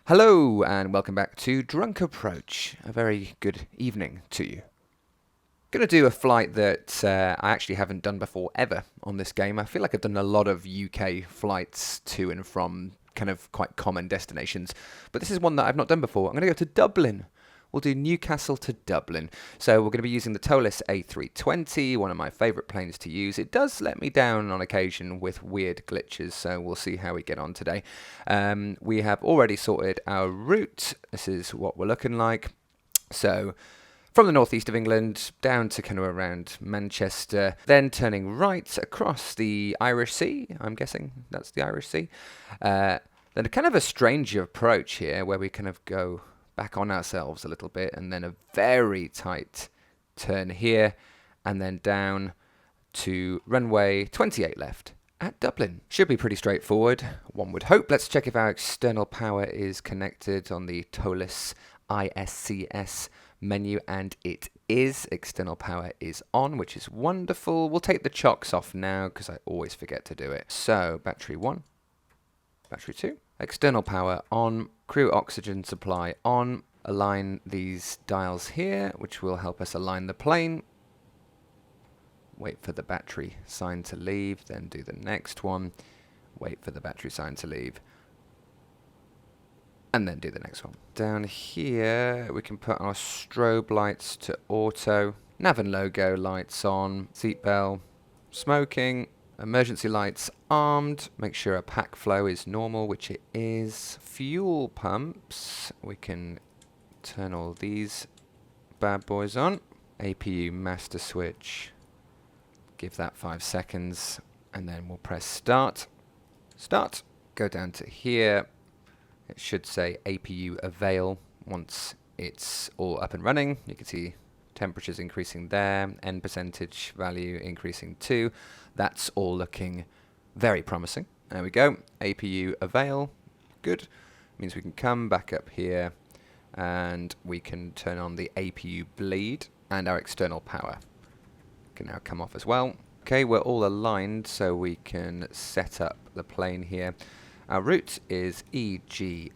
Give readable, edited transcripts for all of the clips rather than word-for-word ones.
Hello and welcome back to Drunk Approach. A very good evening to you. Going to do a flight that I actually haven't done before ever on this game. I feel like I've done a lot of UK flights to and from kind of quite common destinations, but this is one that I've not done before. I'm going to go to Dublin. We'll do Newcastle to Dublin. So we're going to be using the towless A320, one of my favourite planes to use. It does let me down on occasion with weird glitches, so we'll see how we get on today. We have already sorted our route. This is what we're looking like. So from the northeast of England down to kind of around Manchester, then turning right across the Irish Sea. I'm guessing that's the Irish Sea. Then a kind of a strange approach here where we kind of go back on ourselves a little bit, and then a very tight turn here, and then down to runway 28 left at Dublin. Should be pretty straightforward, one would hope. Let's check if our external power is connected on the towless ISCS menu, and it is. External power is on, which is wonderful. We'll take the chocks off now because I always forget to do it. So battery 1, battery 2, external power on, crew oxygen supply on. Align these dials here, which will help us align the plane. Wait for the battery sign to leave, then do the next one. Wait for the battery sign to leave, and then do the next one. Down here, we can put our strobe lights to auto. Nav and logo lights on. Seatbelt, smoking. Emergency lights armed. Make sure our pack flow is normal, which it is. Fuel pumps. We can turn all these bad boys on. APU master switch. Give that 5 seconds, and then we'll press start. Start. Go down to here. It should say APU avail once it's all up and running. You can see temperatures increasing there, end percentage value increasing too. That's all looking very promising. There we go. APU avail. Good. Means we can come back up here and we can turn on the APU bleed, and our external power can now come off as well. Okay, we're all aligned, so we can set up the plane here. Our route is EGNT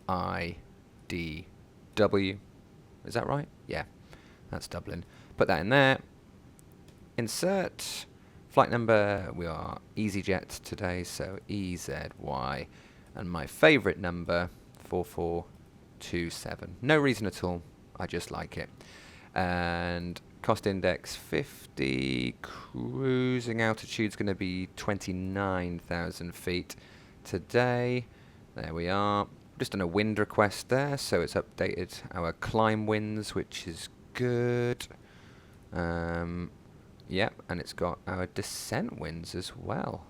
EIDW. Is that right? Yeah, that's Dublin. Put that in there. Insert. Flight number, we are EasyJet today, so EZY. And my favourite number, 4427. No reason at all, I just like it. And cost index 50, cruising altitude's going to be 29,000 feet today. There we are. Just done a wind request there, so it's updated our climb winds, which is good. Yep, and it's got our descent winds as well.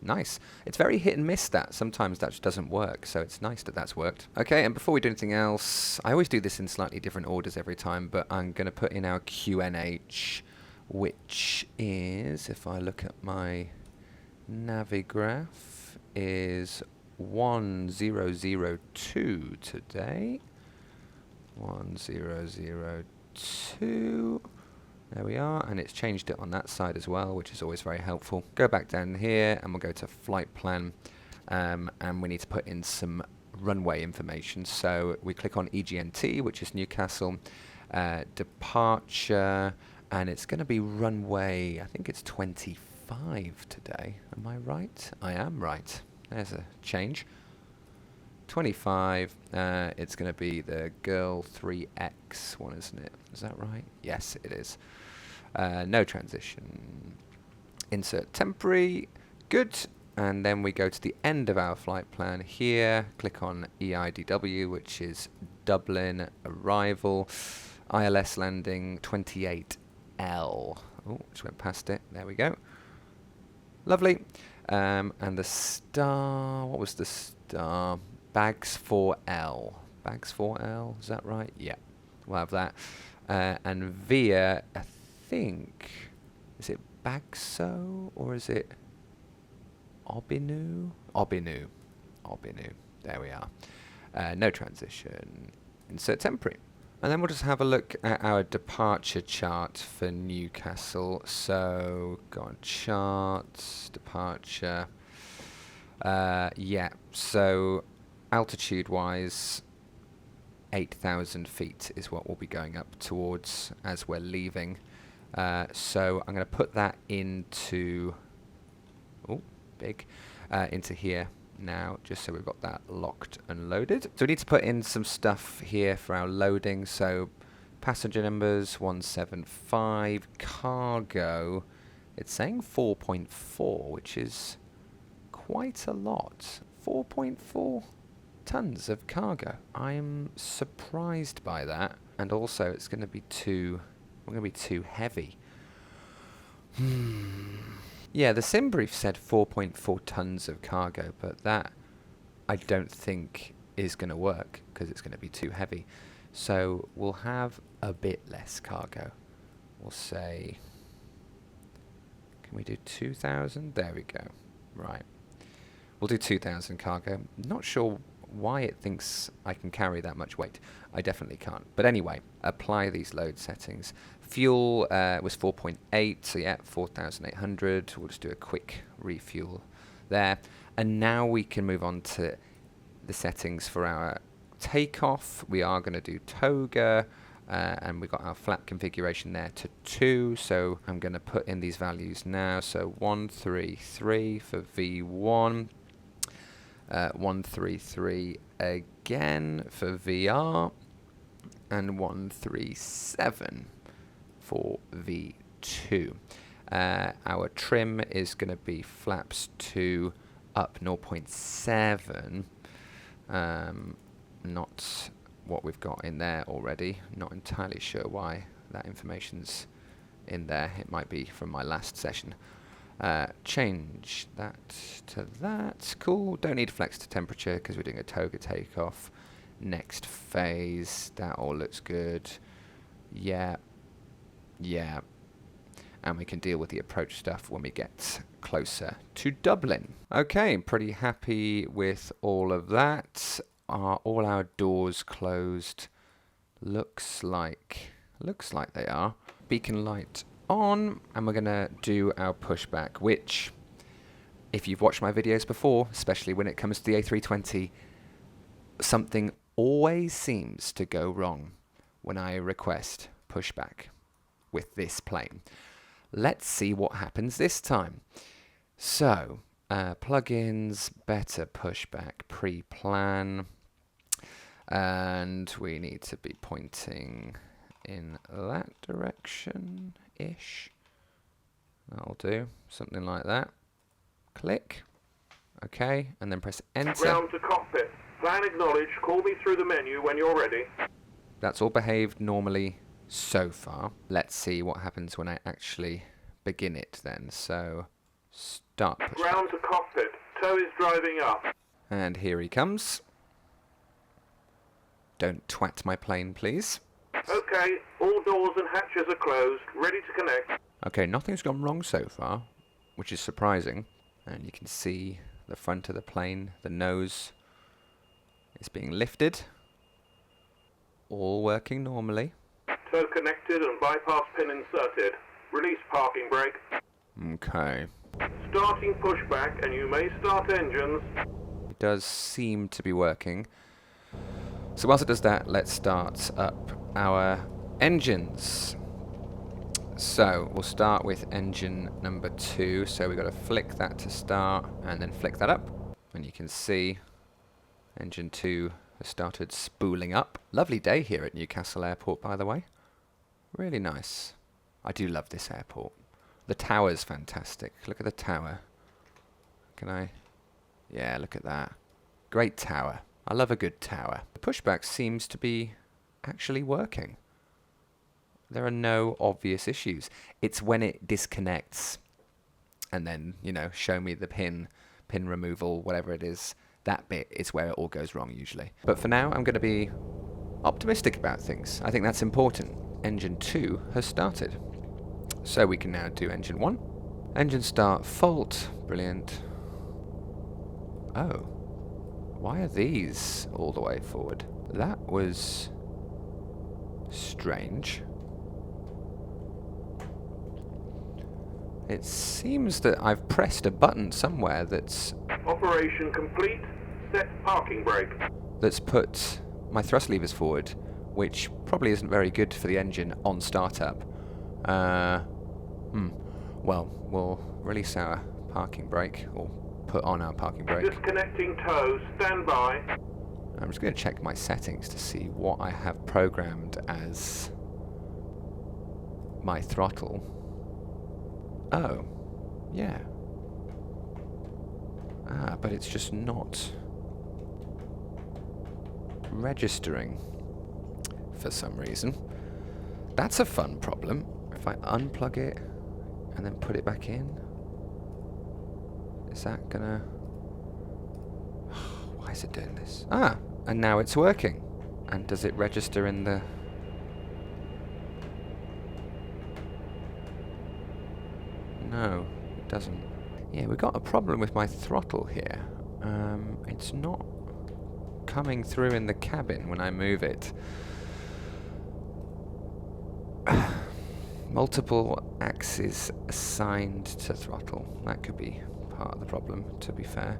Nice. It's very hit and miss that. Sometimes that just doesn't work, so it's nice that that's worked. Okay, and before we do anything else, I always do this in slightly different orders every time, but I'm going to put in our QNH, which is, if I look at my Navigraph, is 1002 today. 1002. There we are, and it's changed it on that side as well, which is always very helpful. Go back down here, and we'll go to flight plan, and we need to put in some runway information. So we click on EGNT, which is Newcastle, departure, and it's going to be runway, I think it's 25 today. Am I right? I am right. There's a change. 25, it's going to be the Girl 3X one, isn't it? Is that right? Yes, it is. No transition. Insert temporary. Good. And then we go to the end of our flight plan here. Click on EIDW, which is Dublin arrival. ILS landing 28L. Oh, just went past it. There we go. Lovely. And the star, what was the star? Bags 4L. Bags 4L, is that right? Yeah, we'll have that. And via, I think, is it Bagso or is it Obinu? Obinu. There we are. No transition. Insert temporary. And then we'll just have a look at our departure chart for Newcastle. So, go on, charts, departure. Yeah, so altitude-wise, 8,000 feet is what we'll be going up towards as we're leaving. So I'm going to put that into, into here now, just so we've got that locked and loaded. So we need to put in some stuff here for our loading. So passenger numbers 175, cargo, it's saying 4.4, which is quite a lot. 4.4 tons of cargo. I'm surprised by that, and also it's going to be too heavy. Yeah, the sim brief said 4.4 tons of cargo, but that I don't think is going to work because it's going to be too heavy. So we'll have a bit less cargo. We'll say, can we do 2,000? There we go. Right. We'll do 2,000 cargo. Not sure why it thinks I can carry that much weight. I definitely can't. But anyway, apply these load settings. Fuel was 4.8, so yeah, 4,800. We'll just do a quick refuel there. And now we can move on to the settings for our takeoff. We are going to do toga, and we've got our flap configuration there to 2. So I'm going to put in these values now. So 133 for V1. 133 again for VR, and 137 for V2. Our trim is going to be flaps 2 up 0.7. Not what we've got in there already. Not entirely sure why that information's in there. It might be from my last session. Change that to that. Cool. Don't need flex to temperature because we're doing a toga takeoff. Next phase. That all looks good. Yeah. Yeah. And we can deal with the approach stuff when we get closer to Dublin. Okay, pretty happy with all of that. Are all our doors closed? Looks like they are. Beacon light on, and we're gonna do our pushback, which, if you've watched my videos before, especially when it comes to the A320, something always seems to go wrong when I request pushback with this plane. Let's see what happens this time. So, plugins, better pushback, pre-plan, and we need to be pointing in that direction-ish. That'll do, something like that. Click. Okay, and then press enter. Ground to cockpit. Plan acknowledged. Call me through the menu when you're ready. That's all behaved normally so far. Let's see what happens when I actually begin it then. So, start pushback. Ground to cockpit. Tow is driving up. And here he comes. Don't twat my plane, please. Okay, all doors and hatches are closed. Ready to connect. Okay, nothing's gone wrong so far, which is surprising. And you can see the front of the plane, the nose is being lifted. All working normally. Tow connected and bypass pin inserted. Release parking brake. Okay. Starting pushback, and you may start engines. It does seem to be working. So whilst it does that, let's start up our engines. So we'll start with engine number 2. So we've got to flick that to start and then flick that up. And you can see engine 2 has started spooling up. Lovely day here at Newcastle Airport, by the way. Really nice. I do love this airport. The tower's fantastic. Look at the tower. Can I? Yeah, look at that. Great tower. I love a good tower. The pushback seems to be actually working. There are no obvious issues. It's when it disconnects and then, you know, show me the pin removal, whatever it is. That bit is where it all goes wrong usually. But for now, I'm going to be optimistic about things. I think that's important. Engine 2 has started. So we can now do engine 1. Engine start fault. Brilliant. Oh. Why are these all the way forward? That was strange. It seems that I've pressed a button somewhere that's... Operation complete. Set parking brake. That's put my thrust levers forward, which probably isn't very good for the engine on startup. Well, we'll release our parking brake, or put on our parking brake. Disconnecting tow. Stand by. I'm just going to check my settings to see what I have programmed as my throttle. Oh, yeah. But it's just not registering for some reason. That's a fun problem. If I unplug it and then put it back in, is that gonna... Why is it doing this? And now it's working. And does it register in the... No, it doesn't. Yeah, we've got a problem with my throttle here. It's not coming through in the cabin when I move it. Multiple axes assigned to throttle. That could be part of the problem, to be fair.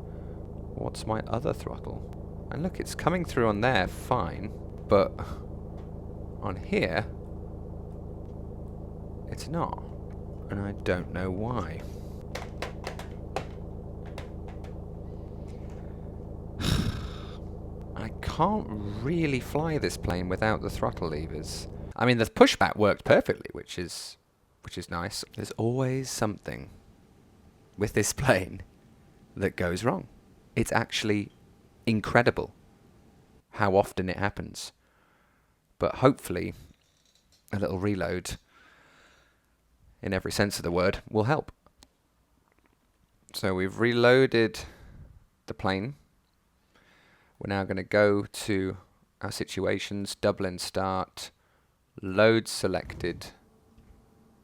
What's my other throttle? And look, it's coming through on there fine, but on here, it's not. And I don't know why. I can't really fly this plane without the throttle levers. I mean, the pushback worked perfectly, which is nice. There's always something with this plane that goes wrong. It's actually incredible how often it happens. But hopefully, a little reload, in every sense of the word, will help. So we've reloaded the plane. We're now going to go to our situations, Dublin start, load selected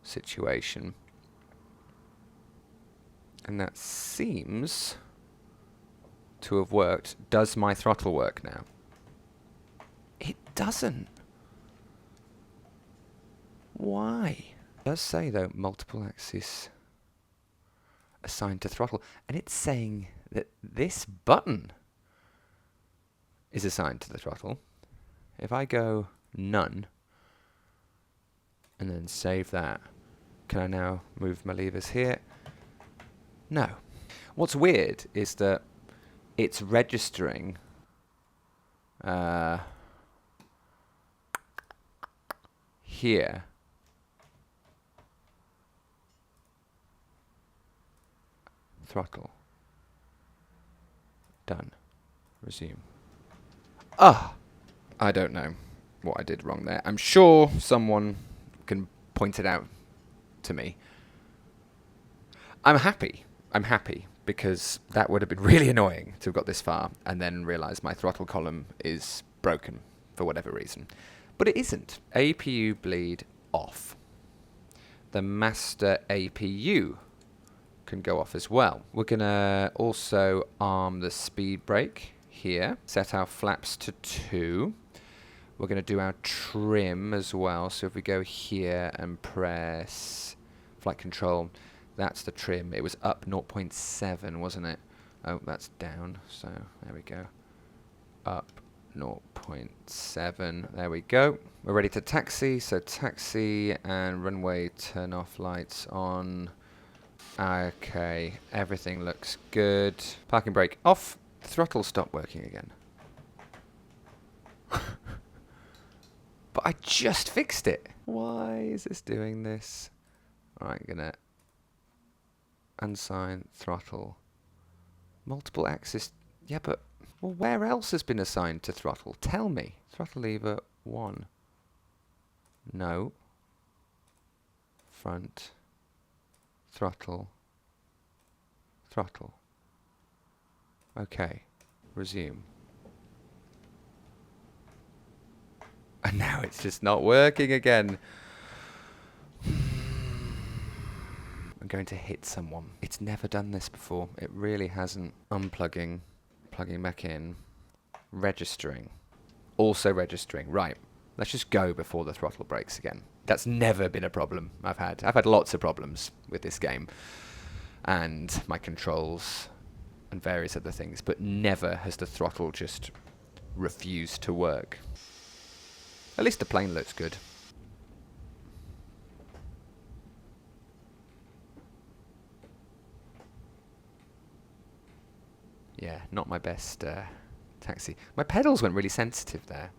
situation. And that seems to have worked. Does my throttle work now? It doesn't. Why? It does say, though, multiple axis assigned to throttle. And it's saying that this button is assigned to the throttle. If I go none, and then save that, can I now move my levers here? No. What's weird is that it's registering here. Throttle. Done. Resume. I don't know what I did wrong there. I'm sure someone can point it out to me. I'm happy because that would have been really annoying to have got this far and then realize my throttle column is broken for whatever reason. But it isn't. APU bleed off. The master APU can go off as well. We're going to also arm the speed brake here. Set our flaps to 2. We're going to do our trim as well. So if we go here and press flight control, that's the trim. It was up 0.7, wasn't it? Oh, that's down. So there we go. Up 0.7. There we go. We're ready to taxi. So taxi and runway turn off lights on. Okay, everything looks good. Parking brake off. Throttle stopped working again. But I just fixed it. Why is this doing this? Alright, I'm gonna unsign throttle. Multiple axis. Yeah, but well, where else has been assigned to throttle? Tell me. Throttle lever 1. No. Front. Throttle. Throttle. Okay. Resume. And now it's just not working again. I'm going to hit someone. It's never done this before. It really hasn't. Unplugging. Plugging back in. Registering. Also registering. Right. Let's just go before the throttle breaks again. That's never been a problem I've had. I've had lots of problems with this game. And my controls and various other things, but never has the throttle just refused to work. At least the plane looks good. Yeah, not my best taxi. My pedals went really sensitive there.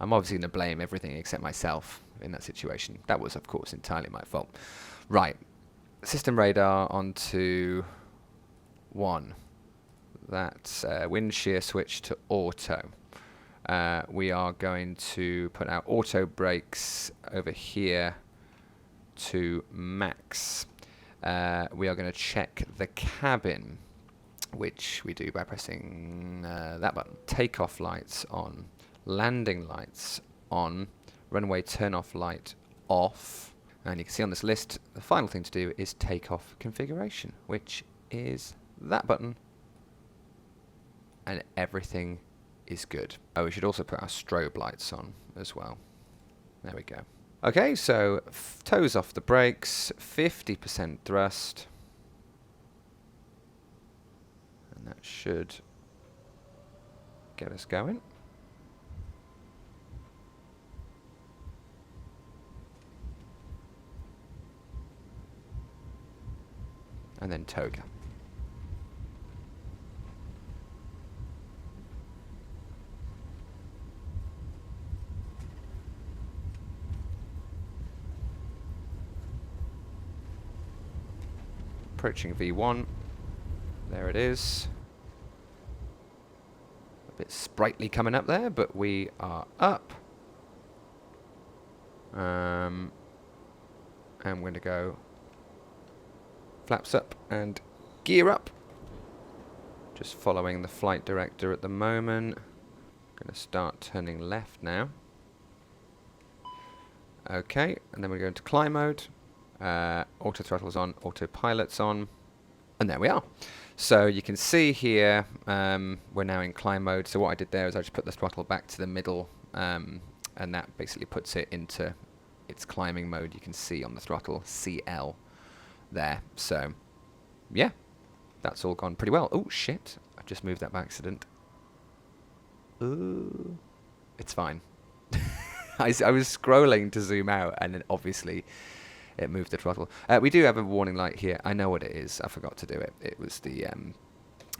I'm obviously going to blame everything except myself in that situation. That was, of course, entirely my fault. Right. System radar onto 1. That's wind shear switch to auto. We are going to put our auto brakes over here to max. We are going to check the cabin, which we do by pressing that button. Takeoff lights on. Landing lights on. Runway turn-off light off. And you can see on this list, the final thing to do is takeoff configuration, which is that button. And everything is good. Oh, we should also put our strobe lights on as well. There we go. Okay, so toes off the brakes, 50% thrust. And that should get us going. And then toga. Approaching V1. There it is. A bit sprightly coming up there, but we are up. And we're going to go flaps up and gear up. Just following the flight director at the moment. Going to start turning left now. Okay, and then we're going to climb mode. Auto throttle's on, autopilot's on, and there we are. So you can see here we're now in climb mode. So what I did there is I just put the throttle back to the middle, and that basically puts it into its climbing mode. You can see on the throttle CL there. So yeah, that's all gone pretty well. Oh shit, I just moved that by accident. Ooh, it's fine. I was scrolling to zoom out, and then obviously it moved the throttle. We do have a warning light here. I know what it is. I forgot to do it. It was the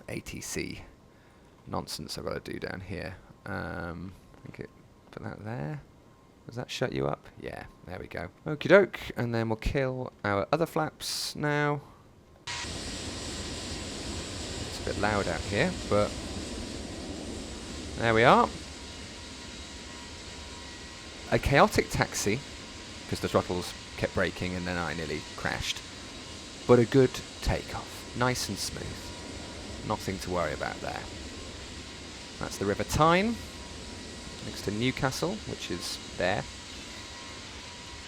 ATC nonsense I've got to do down here. I think put that there. Does that shut you up? Yeah, there we go. Okie doke. And then we'll kill our other flaps now. It's a bit loud out here, but there we are. A chaotic taxi, because the throttles kept braking and then I nearly crashed. But a good takeoff. Nice and smooth. Nothing to worry about there. That's the River Tyne, next to Newcastle, which is there.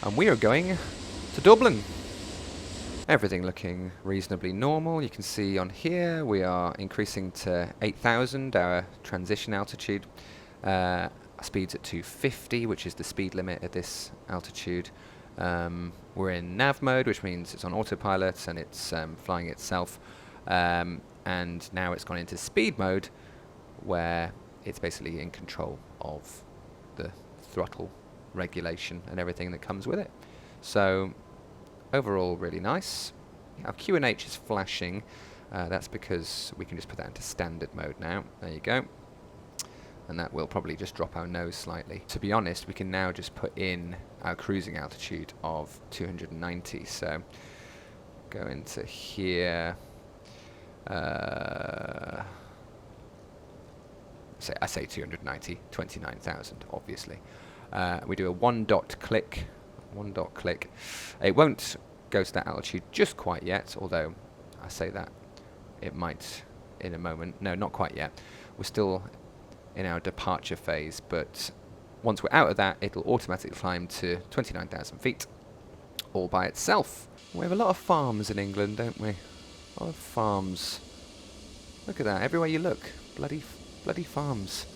And we are going to Dublin. Everything looking reasonably normal. You can see on here we are increasing to 8,000, our transition altitude. Speeds at 250, which is the speed limit at this altitude. We're in nav mode, which means it's on autopilot and it's flying itself. And now it's gone into speed mode, where it's basically in control of the throttle regulation and everything that comes with it. So overall, really nice. Our QNH is flashing. That's because we can just put that into standard mode now. There you go. And that will probably just drop our nose slightly. To be honest, we can now just put in our cruising altitude of 290. So go into here. I say 290, 29,000, obviously. We do a 1 dot click. 1 dot click. It won't go to that altitude just quite yet, although I say that it might in a moment. No, not quite yet. We're still in our departure phase, but once we're out of that, it'll automatically climb to 29,000 feet all by itself. We have a lot of farms in England, don't we? A lot of farms. Look at that, everywhere you look, bloody farms.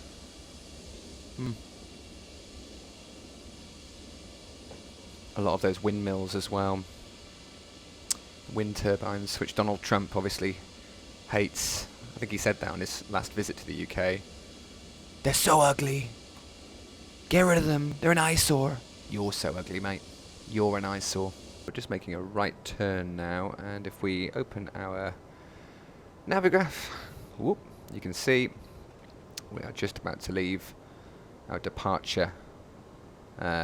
A lot of those windmills as well. Wind turbines, which Donald Trump obviously hates. I think he said that on his last visit to the UK. They're so ugly. Get rid of them. They're an eyesore. You're so ugly, mate. You're an eyesore. We're just making a right turn now, and if we open our Navigraph, whoop, you can see we are just about to leave our departure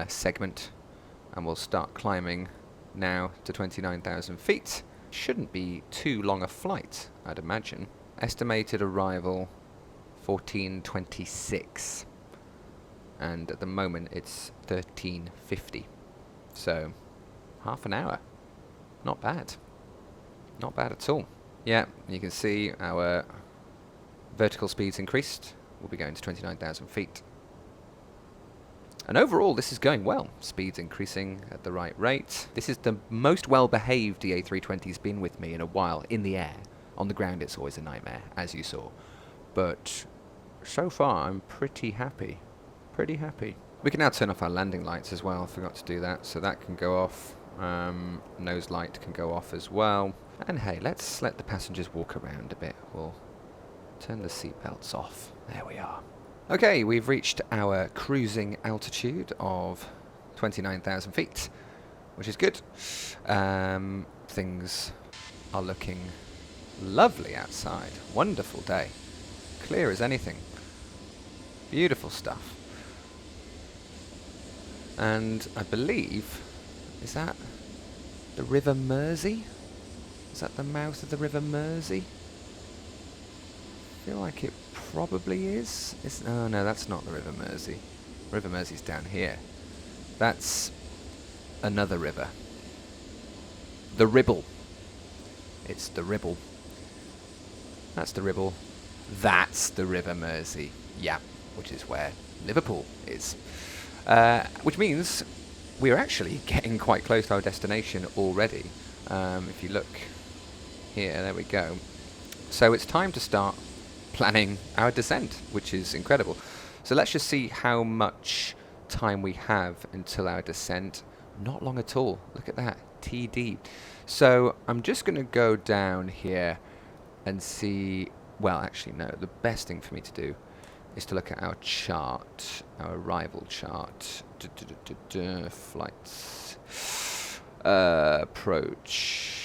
segment, and we'll start climbing now to 29,000 feet. Shouldn't be too long a flight, I'd imagine. Estimated arrival 14:26, and at the moment it's 13:50, so half an hour. Not bad. Not bad at all. Yeah, you can see our vertical speeds increased. We'll be going to 29,000 feet. And overall, this is going well. Speeds increasing at the right rate. This is the most well-behaved the A320's been with me in a while in the air. On the ground, it's always a nightmare, as you saw. But so far, I'm pretty happy. Pretty happy. We can now turn off our landing lights as well. I forgot to do that. So that can go off. Nose light can go off as well. And hey, let's let the passengers walk around a bit. We'll turn the seatbelts off. There we are. Okay, we've reached our cruising altitude of 29,000 feet, which is good. Things are looking lovely outside. Wonderful day. Clear as anything. Beautiful stuff. And I believe, is that the River Mersey? Is that the mouth of the River Mersey? I feel like it probably is. Oh no, that's not the River Mersey. River Mersey's down here. That's another river. The Ribble. It's the Ribble. That's the Ribble. That's the River Mersey. Yeah, which is where Liverpool is. Which means we're actually getting quite close to our destination already. If you look here, there we go. So it's time to start planning our descent, which is incredible. So let's just see how much time we have until our descent. Not long at all. Look at that. TD. So I'm just going to go down here and see. Well, actually, no. The best thing for me to do is to look at our chart, our arrival chart. Flights. Approach.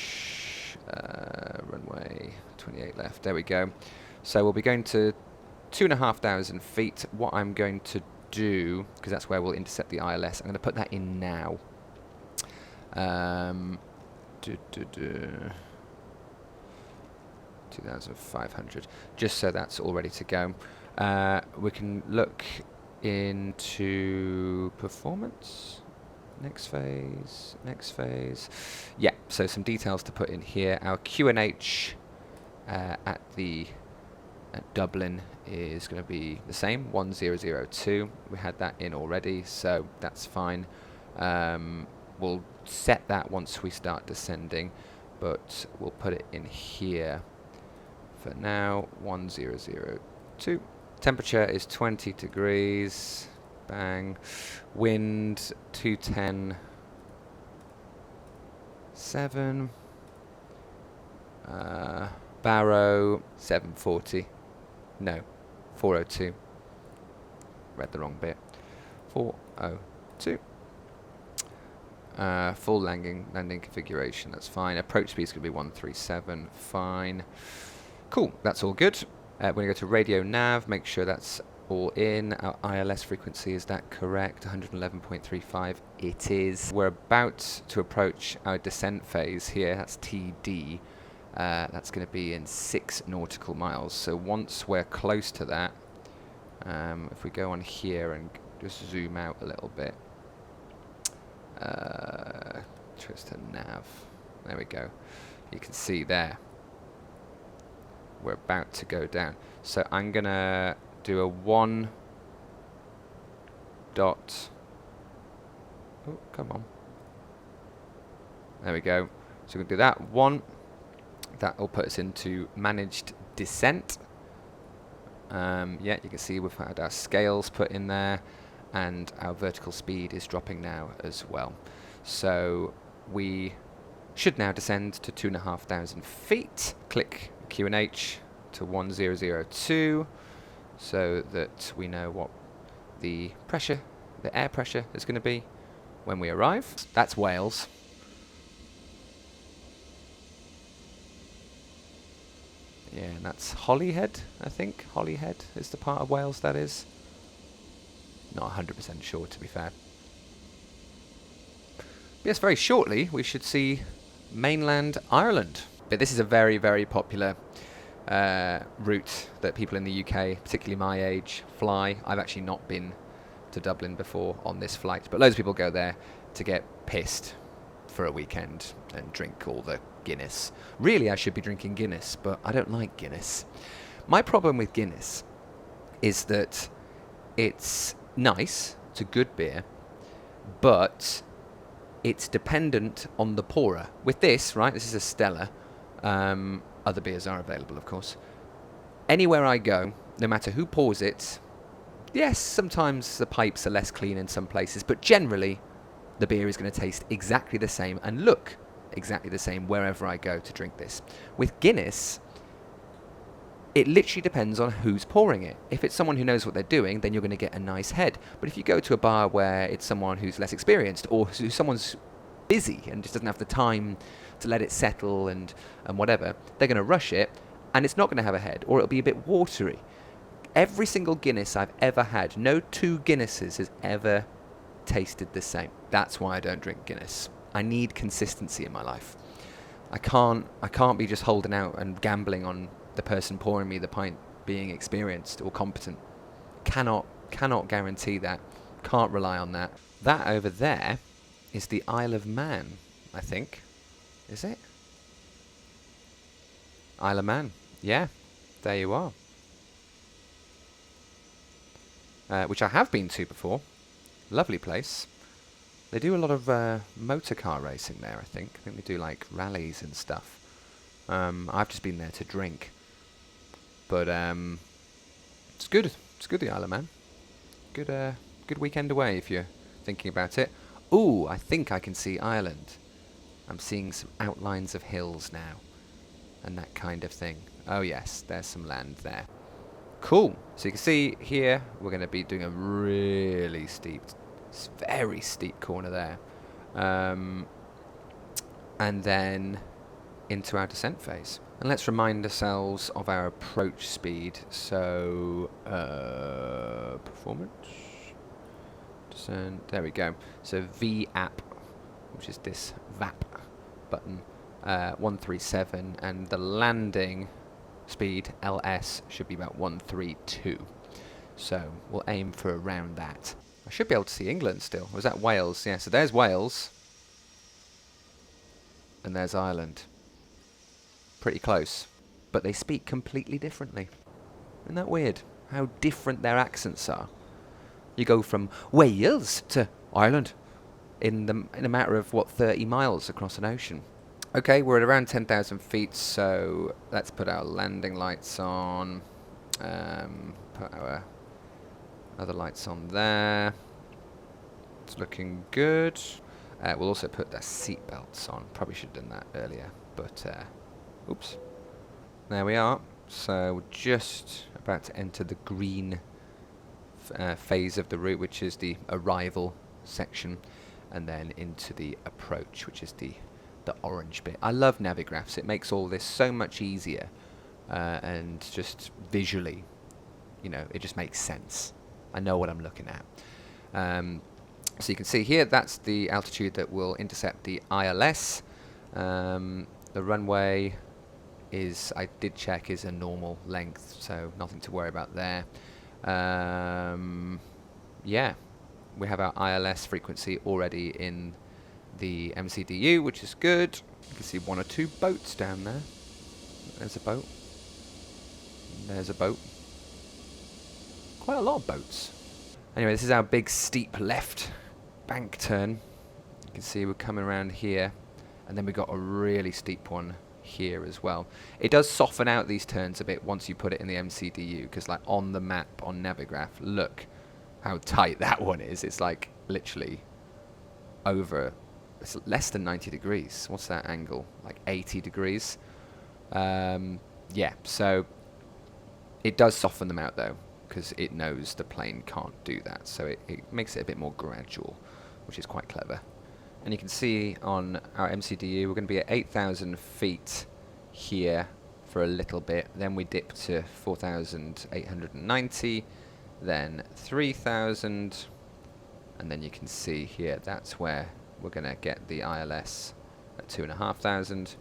Runway 28 left. There we go. So we'll be going to 2,500 feet. What I'm going to do, because that's where we'll intercept the ILS, I'm going to put that in now. 2,500, just so that's all ready to go. We can look into performance. Next phase. Yeah, so some details to put in here. Our QNH at Dublin is going to be the same, 1002. We had that in already, so that's fine. We'll set that once we start descending, but we'll put it in here for now. 1002. Temperature is 20 degrees. Bang. Wind 210. 7. Barrow 740. No, 402. Read the wrong bit. 402. Full landing configuration, that's fine. Approach speed is going to be 137, fine. Cool, that's all good. We're going to go to radio nav, make sure that's all in. Our ILS frequency, is that correct? 111.35, it is. We're about to approach our descent phase here, that's TD. That's going to be in 6 nautical miles. So once we're close to that, if we go on here and just zoom out a little bit, twist to nav, there we go. You can see there, we're about to go down. So I'm going to do a 1 dot, oh, come on. There we go. So we're going to do that 1. That will put us into managed descent. Yeah, you can see we've had our scales put in there, and our vertical speed is dropping now as well. So we should now descend to 2,500 feet. Click QNH, to 1002 so that we know what the pressure, the air pressure is going to be when we arrive. That's Wales. Yeah, and that's Holyhead, I think. Holyhead is the part of Wales that is. Not 100% sure, to be fair. But yes, very shortly we should see mainland Ireland. But this is a very, very popular route that people in the UK, particularly my age, fly. I've actually not been to Dublin before on this flight, but loads of people go there to get pissed for a weekend and drink all the Guinness. Really, I should be drinking Guinness, but I don't like Guinness. My problem with Guinness is that it's nice, it's a good beer, but it's dependent on the pourer. With this, right, this is a Stella. Other beers are available, of course. Anywhere I go, no matter who pours it, yes, sometimes the pipes are less clean in some places, but generally the beer is going to taste exactly the same and look exactly the same wherever I go to drink this. With Guinness, it literally depends on who's pouring it. If it's someone who knows what they're doing, then you're going to get a nice head. But if you go to a bar where it's someone who's less experienced, or someone's busy and just doesn't have the time to let it settle and whatever, they're going to rush it, and it's not going to have a head, or it'll be a bit watery. Every single Guinness I've ever had, no two Guinnesses has ever tasted the same. That's why I don't drink Guinness. I need consistency in my life. I can't be just holding out and gambling on the person pouring me the pint being experienced or competent. Cannot guarantee that. Can't rely on that. That over there is the Isle of Man, I think. Is it? Isle of Man. Yeah, there you are. Which I have been to before. Lovely place. They do a lot of motor car racing there, I think. I think they do like rallies and stuff. I've just been there to drink. But it's good. It's good, the Isle of Man. Good weekend away if you're thinking about it. Ooh, I think I can see Ireland. I'm seeing some outlines of hills now. And that kind of thing. Oh yes, there's some land there. Cool. So you can see here, we're going to be doing a really steep, very steep corner there. And then into our descent phase. And let's remind ourselves of our approach speed. So, performance, descent, there we go. So VAP, which is this VAP button, 137, and the landing speed, LS, should be about 132. So we'll aim for around that. I should be able to see England still. Was that Wales? Yeah, so there's Wales. And there's Ireland. Pretty close. But they speak completely differently. Isn't that weird? How different their accents are. You go from Wales to Ireland in a matter of, 30 miles across an ocean. Okay, we're at around 10,000 feet, so let's put our landing lights on. Put our other lights on there. It's looking good. We'll also put the seat belts on. Probably should have done that earlier, but oops. There we are. So we're just about to enter the green phase of the route, which is the arrival section, and then into the approach, which is the orange bit. I love Navigraphs. It makes all this so much easier, and just visually, it just makes sense. I know what I'm looking at. So you can see here, that's the altitude that will intercept the ILS. The runway is, I did check, is a normal length, so nothing to worry about there. Yeah, we have our ILS frequency already in the MCDU, which is good. You can see one or two boats down there. There's a boat. There's a boat. Quite a lot of boats. Anyway, this is our big steep left bank turn. You can see we're coming around here, and then we've got a really steep one here as well. It does soften out these turns a bit once you put it in the MCDU, because like on the map on Navigraph, look how tight that one is. It's like literally over, it's less than 90 degrees. What's that angle? Like 80 degrees. Yeah, so It does soften them out though, because it knows the plane can't do that, so it makes it a bit more gradual, which is quite clever. And you can see on our MCDU we're going to be at 8,000 feet here for a little bit, then we dip to 4,890, then 3,000, and then you can see here that's where we're going to get the ILS at 2,500,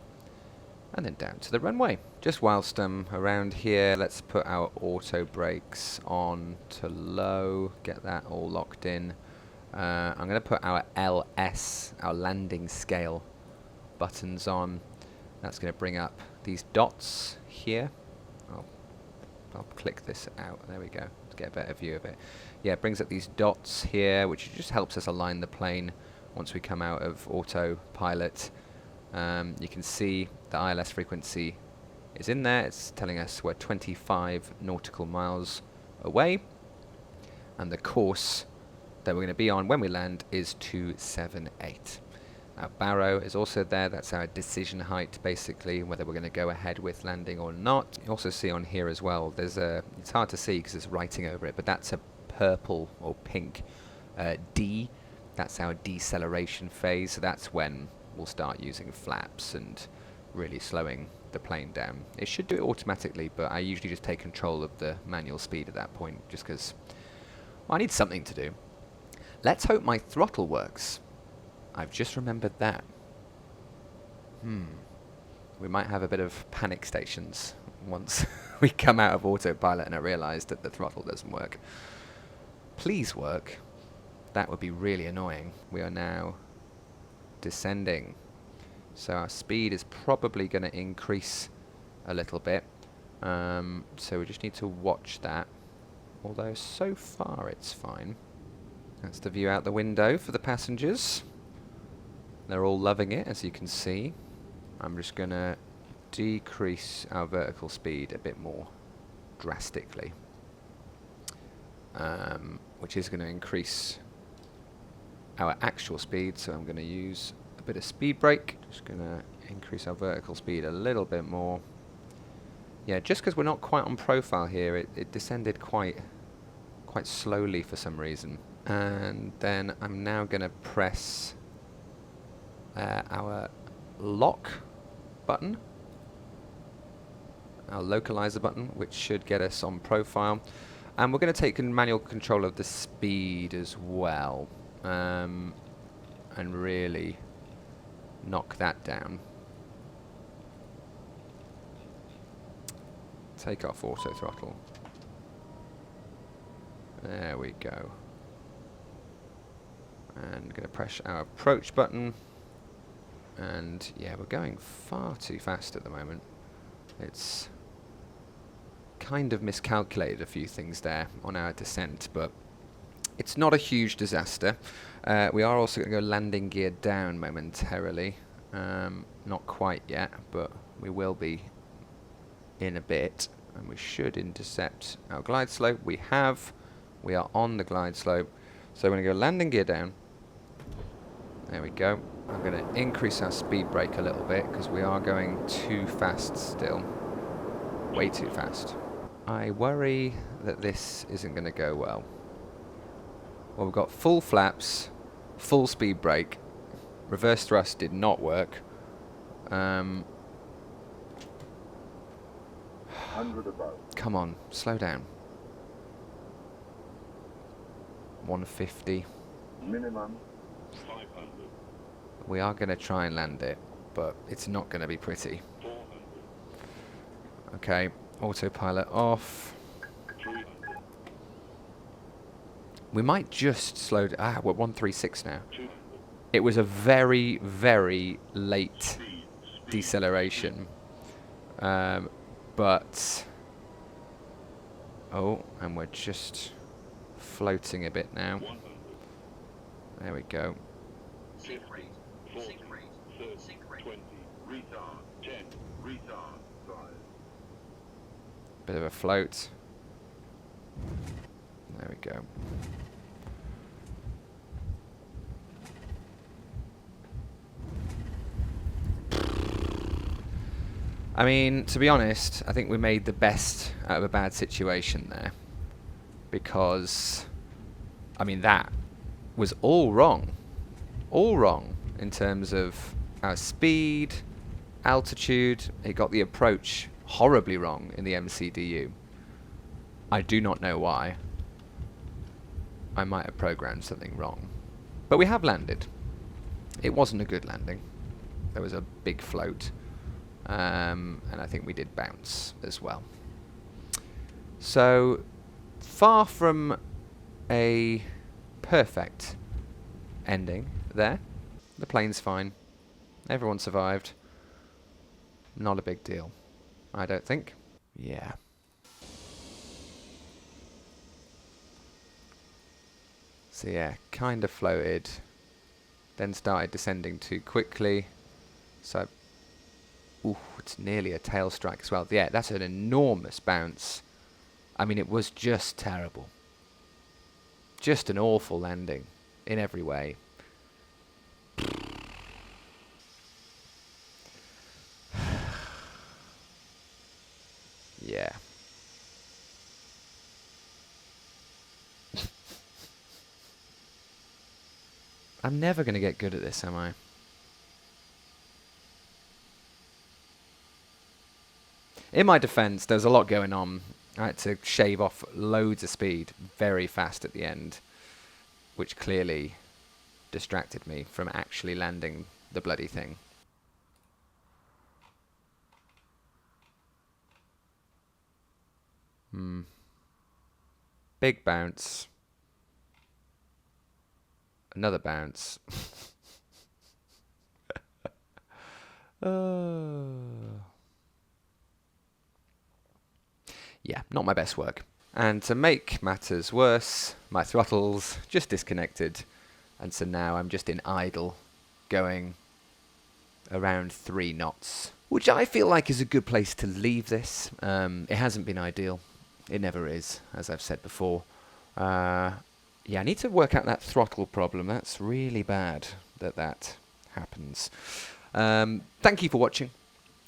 and then down to the runway. Just whilst I'm around here, let's put our auto brakes on to low, get that all locked in. I'm going to put our LS, our landing scale buttons on. That's going to bring up these dots here. I'll click this out, there we go, to get a better view of it. Yeah, it brings up these dots here, which just helps us align the plane once we come out of autopilot. You can see the ILS frequency is in there. It's telling us we're 25 nautical miles away, and the course that we're going to be on when we land is 278. Our barrow is also there. That's our decision height, basically, whether we're going to go ahead with landing or not. You also see on here as well, there's a, it's hard to see because there's writing over it, but that's a purple or pink D. That's our deceleration phase, so that's when we'll start using flaps and really slowing the plane down. It should do it automatically, but I usually just take control of the manual speed at that point, just because I need something to do. Let's hope my throttle works. I've just remembered that. We might have a bit of panic stations once we come out of autopilot and I realise that the throttle doesn't work. Please work. That would be really annoying. We are now descending, so our speed is probably going to increase a little bit, so we just need to watch that, although so far it's fine. That's the view out the window for the passengers. They're all loving it, as you can see. I'm just going to decrease our vertical speed a bit more drastically, which is going to increase our actual speed, so I'm going to use a bit of speed brake. Just going to increase our vertical speed a little bit more. Yeah, just because we're not quite on profile here, it descended quite slowly for some reason. And then I'm now going to press our lock button, our localizer button, which should get us on profile. And we're going to take manual control of the speed as well, and really knock that down. Take off auto throttle. There we go. And going to press our approach button. And yeah, we're going far too fast at the moment. It's kind of miscalculated a few things there on our descent, but it's not a huge disaster. We are also going to go landing gear down momentarily. Not quite yet, but we will be in a bit, and we should intercept our glide slope. We have. We are on the glide slope, so we're going to go landing gear down. There we go. I'm going to increase our speed brake a little bit because we are going too fast still. Way too fast. I worry that this isn't going to go well. Well, we've got full flaps, full speed brake. Reverse thrust did not work. 100 above. Come on, slow down. 150. Minimum 500. We are going to try and land it, but it's not going to be pretty. 400. Okay, autopilot off. 300. We might just slow down. We're 136 now. 200. It was a very, very late deceleration. But... oh, and we're just floating a bit now. 100. There we go. Sync rate. 40. Sync rate. 30. Sync rate. 20. Retard. 10. Retard. 5. Bit of a float. There we go. I mean, to be honest, I think we made the best out of a bad situation there. Because, I mean, that was all wrong. All wrong in terms of our speed, altitude. It got the approach horribly wrong in the MCDU. I do not know why. I might have programmed something wrong. But we have landed. It wasn't a good landing. There was a big float. And I think we did bounce as well. So, far from a perfect ending there. The plane's fine. Everyone survived. Not a big deal, I don't think. Yeah. So yeah, kind of floated, then started descending too quickly. So, ooh, it's nearly a tail strike as well. Yeah, that's an enormous bounce. I mean, it was just terrible. Just an awful landing in every way. Yeah. I'm never going to get good at this, am I? In my defense, there was a lot going on. I had to shave off loads of speed very fast at the end, which clearly distracted me from actually landing the bloody thing. Big bounce. Another bounce. Yeah, not my best work. And to make matters worse, my throttle's just disconnected. And so now I'm just in idle, going around 3 knots. Which I feel like is a good place to leave this. It hasn't been ideal. It never is, as I've said before. Yeah, I need to work out that throttle problem. That's really bad that happens. Thank you for watching.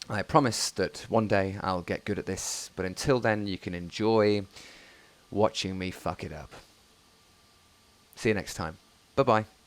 I promise that one day I'll get good at this, but until then you can enjoy watching me fuck it up. See you next time. Bye-bye.